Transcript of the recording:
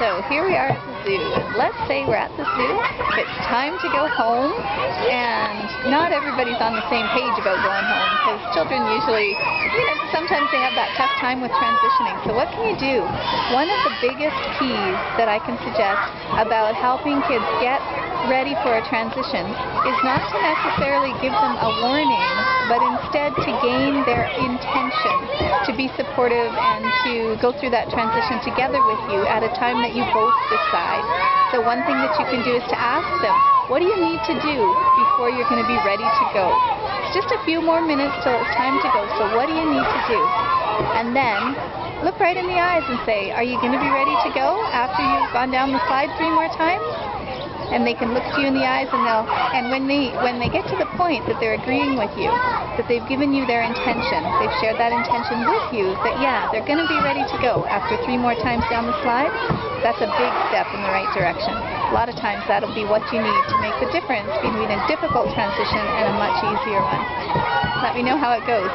So here we are at the zoo. Let's say we're at the zoo, it's time to go home, and not everybody's on the same page about going home, because children usually, sometimes they have that tough time with transitioning. So what can you do? One of the biggest keys that I can suggest about helping kids get ready for a transition is not to necessarily give them a warning, but instead to gain their intention, to be supportive and to go through that transition together with you at a time that you both decide. So one thing that you can do is to ask them, what do you need to do before you're going to be ready to go? It's just a few more minutes till it's time to go, so what do you need to do? And then look right in the eyes and say, are you going to be ready to go after you've gone down the slide 3 more times? And they can look to you in the eyes, and when they get to the point that they're agreeing with you, that they've given you their intention, they've shared that intention with you, that yeah, they're going to be ready to go after 3 more times down the slide, that's a big step in the right direction. A lot of times that'll be what you need to make the difference between a difficult transition and a much easier one. Let me know how it goes.